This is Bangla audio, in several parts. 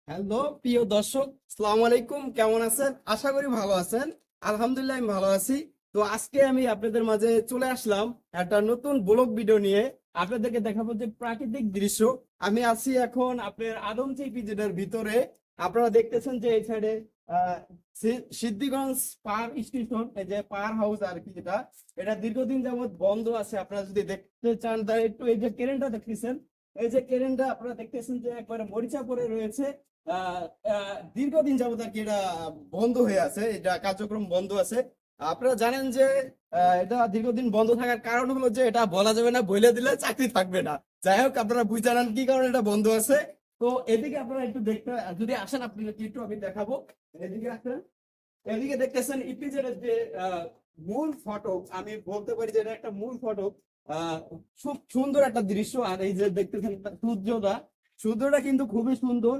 হ্যালো প্রিয় দর্শক, আসসালামু আলাইকুম। কেমন আছেন? আশা করি ভালো আছেন। আলহামদুলিল্লাহ আমি ভালো আছি। তো আজকে আমি আপনাদের মাঝে চলে আসলাম একটা নতুন ব্লগ ভিডিও নিয়ে। আপনাদেরকে দেখাবো যে প্রাকৃতিক দৃশ্য। আমি আছি এখন আপনার আদমচি পিজেডের ভিতরে। আপনারা দেখতেছেন যে এই সাইডে সিদ্ধিগঞ্জ পার স্টেশন, এই যে পার হাউস আর কি, এটা দীর্ঘদিন যাবত বন্ধ আছে। আপনারা যদি দেখতে চান তাহলে একটু এই যে কেরেনটা দেখতেছেন, এই যে কেরেনটা আপনারা দেখতেছেন যে একবারে মরিচা পড়ে রয়েছে। দীর্ঘদিন যাবত আর কি এটা বন্ধ হয়ে আছে, এটা কার্যক্রম বন্ধ আছে। আপনারা জানেন যে এটা দীর্ঘদিন বন্ধ থাকার কারণ হলো যে এটা বলা যাবে না, বলে দিলে চাকরি থাকবে না। যাই হোক, আপনারা বুঝে জানান কি কারণে এটা বন্ধ আছে। তো এদিকে আপনারা একটু দেখতে যদি আসেন, আপনাদেরকে একটু আমি দেখাবো। এদিকে আসেন, এদিকে দেখতেছেন ইপিজেড এর যে মূল ফটক, আমি বলতে পারি যে এটা একটা মূল ফটক। খুব সুন্দর একটা দৃশ্য। আর এই যে দেখতেছেন সূর্যটা, সূর্যটা কিন্তু খুবই সুন্দর,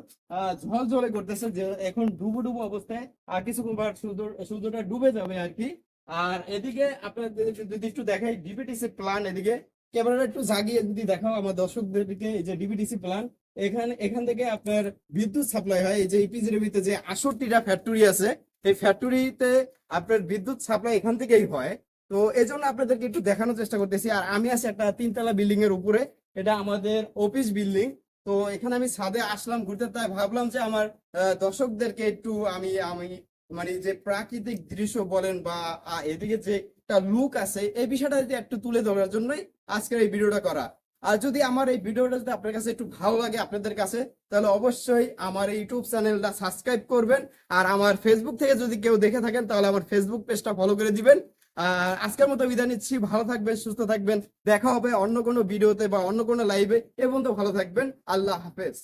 ঝলঝলে করতেছে, যে এখন ডুবো ডুবো অবস্থায়। আর কিছুক্ষণ পর সূর্যটা ডুবে যাবে আর কি। আর এদিকে আপনার যদি একটু দেখাই ডিবিটিসি প্ল্যান, এদিকে ক্যামেরাটা একটু জাগিয়ে যদি দেখাও আমার দর্শকদেরকে, এই যে ডিবিটিসি প্ল্যান, এখান থেকে আপনার বিদ্যুৎ সাপ্লাই হয়। এই যে ইপিজেড এর ভিতরে যে 68টা ফ্যাক্টরি আছে, এই ফ্যাক্টরিতে আপনার বিদ্যুৎ সাপ্লাই এখান থেকেই হয়। তো এই জন্য আপনাদেরকে একটু দেখানোর চেষ্টা করতেছি। আর আমি আছি একটা 3 তলা বিল্ডিং এর উপরে, এটা আমাদের অফিস বিল্ডিং। তো এখানে আমি ছাদে আসলাম ঘুরতে, তাই ভাবলাম যে আমার দর্শকদেরকে একটু আমি আমি মানে যে প্রাকৃতিক দৃশ্য বলেন বা এদিকে যে একটা লুক আছে, এই বিষয়টা যদি একটু তুলে ধরার জন্যই আজকের এই ভিডিওটা করা। আর যদি আমার এই ভিডিওটা যদি আপনার কাছে একটু ভালো লাগে আপনাদের কাছে, তাহলে অবশ্যই আমার এই ইউটিউব চ্যানেলটা সাবস্ক্রাইব করবেন। আর আমার ফেসবুক থেকে যদি কেউ দেখে থাকেন তাহলে আমার ফেসবুক পেজটা ফলো করে দিবেন। আর আজকের মতো বিদায় নিচ্ছি। ভালো থাকবেন, সুস্থ থাকবেন। দেখা হবে অন্য কোনো ভিডিওতে বা অন্য কোনো লাইভে। এ পর্যন্ত ভালো থাকবেন। আল্লাহ হাফেজ।